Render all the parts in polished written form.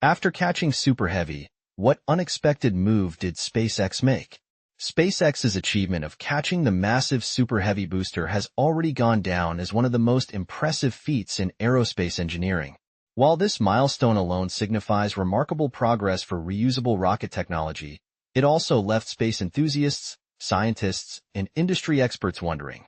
After catching Super Heavy, what unexpected move did SpaceX make? SpaceX's achievement of catching the massive Super Heavy booster has already gone down as one of the most impressive feats in aerospace engineering. While this milestone alone signifies remarkable progress for reusable rocket technology, it also left space enthusiasts, scientists, and industry experts wondering,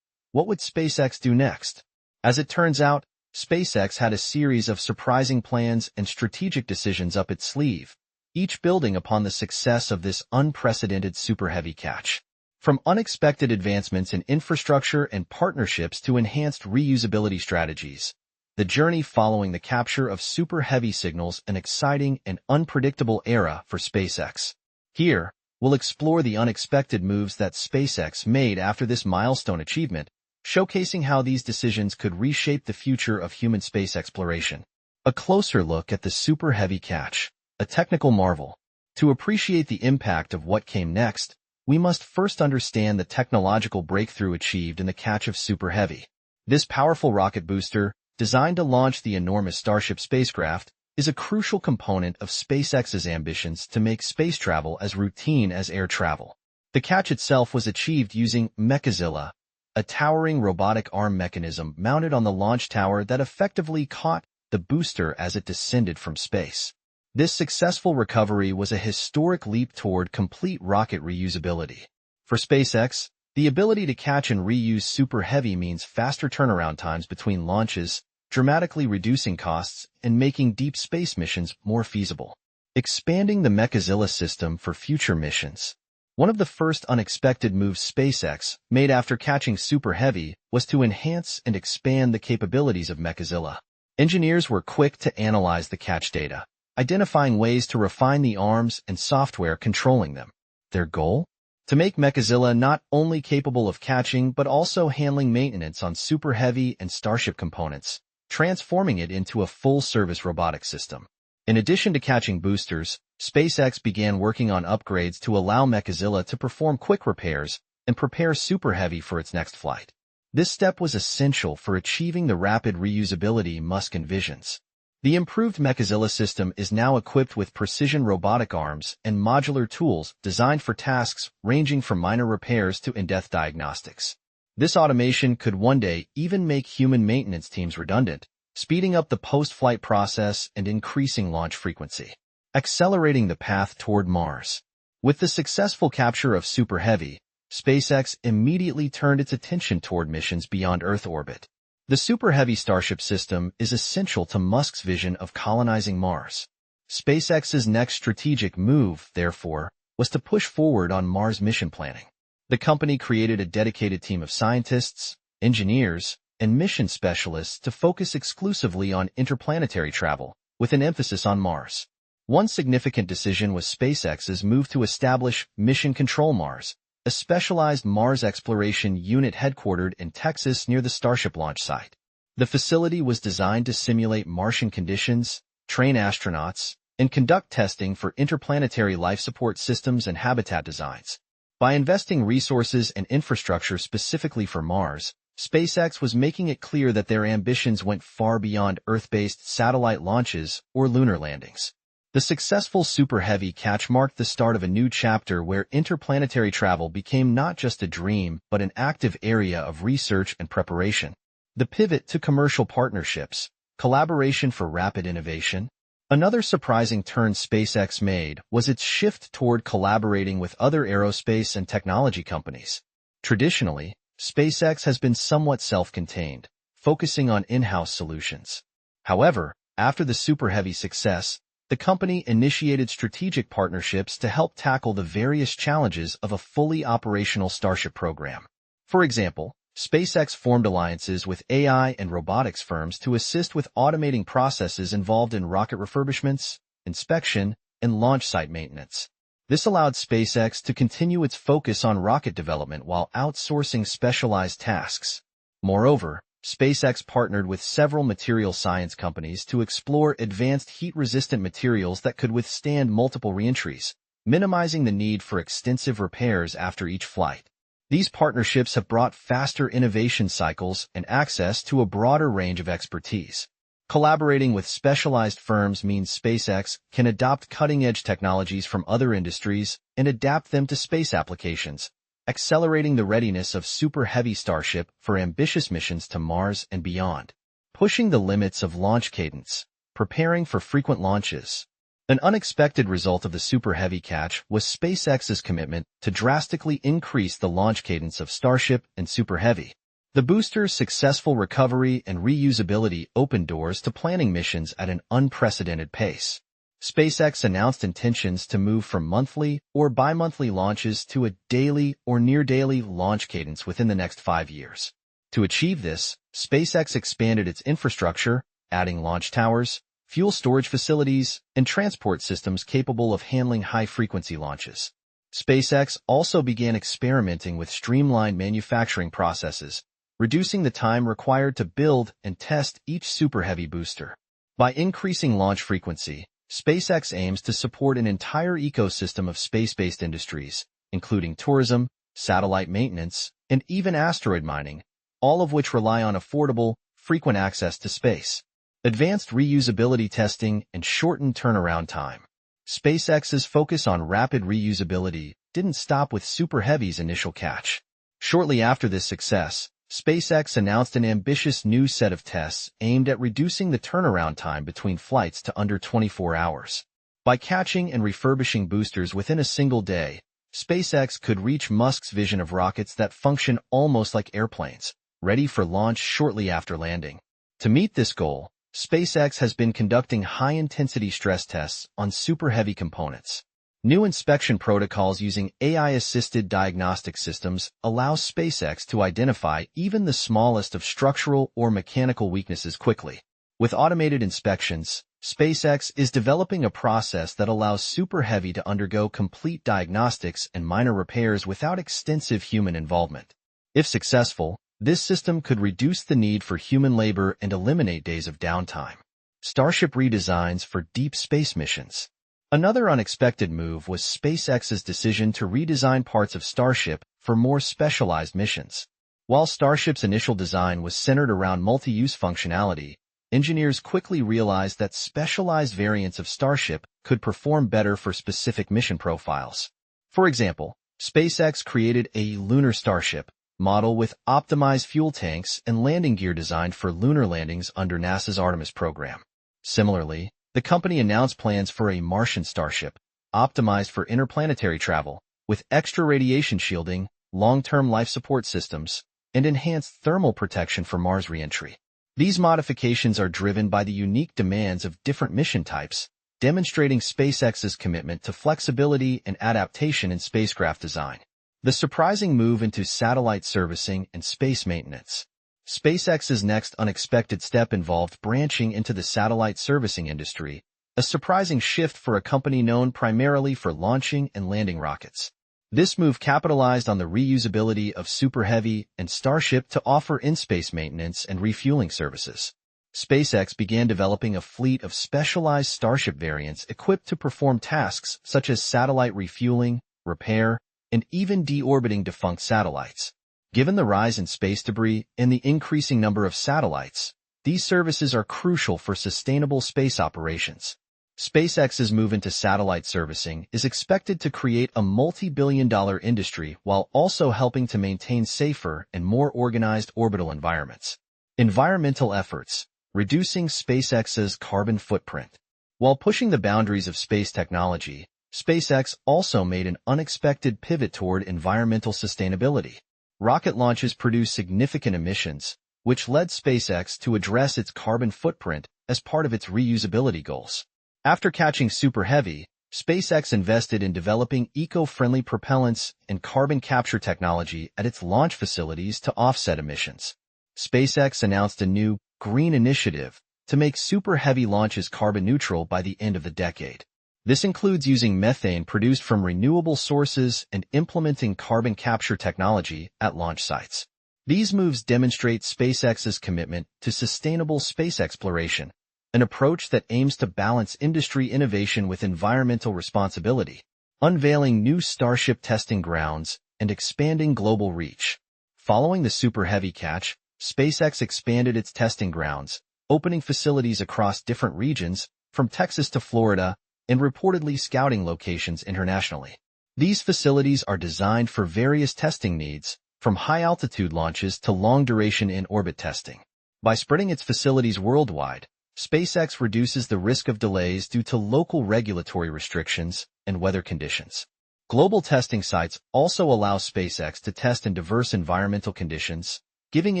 what would SpaceX do next? As it turns out, SpaceX had a series of surprising plans and strategic decisions up its sleeve, each building upon the success of this unprecedented Super Heavy catch. From unexpected advancements in infrastructure and partnerships to enhanced reusability strategies, the journey following the capture of Super Heavy signals an exciting and unpredictable era for SpaceX. Here, we'll explore the unexpected moves that SpaceX made after this milestone achievement, showcasing how these decisions could reshape the future of human space exploration. A closer look at the Super Heavy catch, a technical marvel. To appreciate the impact of what came next, we must first understand the technological breakthrough achieved in the catch of Super Heavy. This powerful rocket booster, designed to launch the enormous Starship spacecraft, is a crucial component of SpaceX's ambitions to make space travel as routine as air travel. The catch itself was achieved using Mechazilla, a towering robotic arm mechanism mounted on the launch tower that effectively caught the booster as it descended from space. This successful recovery was a historic leap toward complete rocket reusability. For SpaceX, the ability to catch and reuse Super Heavy means faster turnaround times between launches, dramatically reducing costs and making deep space missions more feasible. Expanding the Mechazilla system for future missions. One of the first unexpected moves SpaceX made after catching Super Heavy was to enhance and expand the capabilities of Mechazilla. Engineers were quick to analyze the catch data, identifying ways to refine the arms and software controlling them. Their goal? To make Mechazilla not only capable of catching but also handling maintenance on Super Heavy and Starship components, transforming it into a full-service robotic system. In addition to catching boosters, SpaceX began working on upgrades to allow Mechazilla to perform quick repairs and prepare Super Heavy for its next flight. This step was essential for achieving the rapid reusability Musk envisions. The improved Mechazilla system is now equipped with precision robotic arms and modular tools designed for tasks ranging from minor repairs to in-depth diagnostics. This automation could one day even make human maintenance teams redundant, speeding up the post-flight process and increasing launch frequency. Accelerating the path toward Mars. With the successful capture of Super Heavy, SpaceX immediately turned its attention toward missions beyond Earth orbit. The Super Heavy Starship system is essential to Musk's vision of colonizing Mars. SpaceX's next strategic move, therefore, was to push forward on Mars mission planning. The company created a dedicated team of scientists, engineers, and mission specialists to focus exclusively on interplanetary travel, with an emphasis on Mars. One significant decision was SpaceX's move to establish Mission Control Mars, a specialized Mars exploration unit headquartered in Texas near the Starship launch site. The facility was designed to simulate Martian conditions, train astronauts, and conduct testing for interplanetary life support systems and habitat designs. By investing resources and infrastructure specifically for Mars, SpaceX was making it clear that their ambitions went far beyond Earth-based satellite launches or lunar landings. The successful Super Heavy catch marked the start of a new chapter where interplanetary travel became not just a dream but an active area of research and preparation. The pivot to commercial partnerships, collaboration for rapid innovation. Another surprising turn SpaceX made was its shift toward collaborating with other aerospace and technology companies. Traditionally, SpaceX has been somewhat self-contained, focusing on in-house solutions. However, after the Super Heavy success, the company initiated strategic partnerships to help tackle the various challenges of a fully operational Starship program. For example, SpaceX formed alliances with AI and robotics firms to assist with automating processes involved in rocket refurbishments, inspection, and launch site maintenance. This allowed SpaceX to continue its focus on rocket development while outsourcing specialized tasks. Moreover, SpaceX partnered with several material science companies to explore advanced heat-resistant materials that could withstand multiple reentries, minimizing the need for extensive repairs after each flight. These partnerships have brought faster innovation cycles and access to a broader range of expertise. Collaborating with specialized firms means SpaceX can adopt cutting-edge technologies from other industries and adapt them to space applications, accelerating the readiness of Super Heavy Starship for ambitious missions to Mars and beyond. Pushing the limits of launch cadence, preparing for frequent launches. An unexpected result of the Super Heavy catch was SpaceX's commitment to drastically increase the launch cadence of Starship and Super Heavy. The booster's successful recovery and reusability opened doors to planning missions at an unprecedented pace. SpaceX announced intentions to move from monthly or bi-monthly launches to a daily or near-daily launch cadence within the next 5 years. To achieve this, SpaceX expanded its infrastructure, adding launch towers, fuel storage facilities, and transport systems capable of handling high-frequency launches. SpaceX also began experimenting with streamlined manufacturing processes, reducing the time required to build and test each Super Heavy booster. By increasing launch frequency, SpaceX aims to support an entire ecosystem of space-based industries, including tourism, satellite maintenance, and even asteroid mining, all of which rely on affordable, frequent access to space. Advanced reusability testing and shortened turnaround time. SpaceX's focus on rapid reusability didn't stop with Super Heavy's initial catch. Shortly after this success, SpaceX announced an ambitious new set of tests aimed at reducing the turnaround time between flights to under 24 hours. By catching and refurbishing boosters within a single day, SpaceX could reach Musk's vision of rockets that function almost like airplanes, ready for launch shortly after landing. To meet this goal, SpaceX has been conducting high-intensity stress tests on Super Heavy components. New inspection protocols using AI-assisted diagnostic systems allow SpaceX to identify even the smallest of structural or mechanical weaknesses quickly. With automated inspections, SpaceX is developing a process that allows Super Heavy to undergo complete diagnostics and minor repairs without extensive human involvement. If successful, this system could reduce the need for human labor and eliminate days of downtime. Starship redesigns for deep space missions. Another unexpected move was SpaceX's decision to redesign parts of Starship for more specialized missions. While Starship's initial design was centered around multi-use functionality, engineers quickly realized that specialized variants of Starship could perform better for specific mission profiles. For example, SpaceX created a lunar Starship model with optimized fuel tanks and landing gear designed for lunar landings under NASA's Artemis program. Similarly, the company announced plans for a Martian Starship, optimized for interplanetary travel, with extra radiation shielding, long-term life support systems, and enhanced thermal protection for Mars re-entry. These modifications are driven by the unique demands of different mission types, demonstrating SpaceX's commitment to flexibility and adaptation in spacecraft design. The surprising move into satellite servicing and space maintenance. SpaceX's next unexpected step involved branching into the satellite servicing industry, a surprising shift for a company known primarily for launching and landing rockets. This move capitalized on the reusability of Super Heavy and Starship to offer in-space maintenance and refueling services. SpaceX began developing a fleet of specialized Starship variants equipped to perform tasks such as satellite refueling, repair, and even deorbiting defunct satellites. Given the rise in space debris and the increasing number of satellites, these services are crucial for sustainable space operations. SpaceX's move into satellite servicing is expected to create a multi-billion-dollar industry while also helping to maintain safer and more organized orbital environments. Environmental efforts, reducing SpaceX's carbon footprint. While pushing the boundaries of space technology, SpaceX also made an unexpected pivot toward environmental sustainability. Rocket launches produce significant emissions, which led SpaceX to address its carbon footprint as part of its reusability goals. After catching Super Heavy, SpaceX invested in developing eco-friendly propellants and carbon capture technology at its launch facilities to offset emissions. SpaceX announced a new green initiative to make Super Heavy launches carbon neutral by the end of the decade. This includes using methane produced from renewable sources and implementing carbon capture technology at launch sites. These moves demonstrate SpaceX's commitment to sustainable space exploration, an approach that aims to balance industry innovation with environmental responsibility, unveiling new Starship testing grounds and expanding global reach. Following the Super Heavy catch, SpaceX expanded its testing grounds, opening facilities across different regions, from Texas to Florida, and reportedly scouting locations internationally. These facilities are designed for various testing needs, from high-altitude launches to long-duration in-orbit testing. By spreading its facilities worldwide, SpaceX reduces the risk of delays due to local regulatory restrictions and weather conditions. Global testing sites also allow SpaceX to test in diverse environmental conditions, giving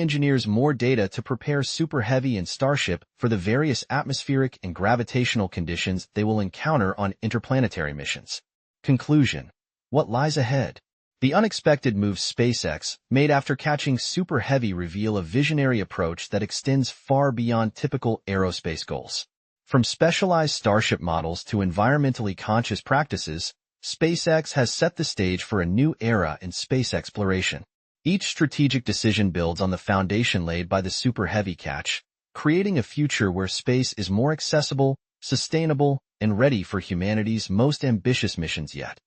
engineers more data to prepare Super Heavy and Starship for the various atmospheric and gravitational conditions they will encounter on interplanetary missions. Conclusion: what lies ahead? The unexpected moves SpaceX made after catching Super Heavy reveal a visionary approach that extends far beyond typical aerospace goals. From specialized Starship models to environmentally conscious practices, SpaceX has set the stage for a new era in space exploration. Each strategic decision builds on the foundation laid by the Super Heavy catch, creating a future where space is more accessible, sustainable, and ready for humanity's most ambitious missions yet.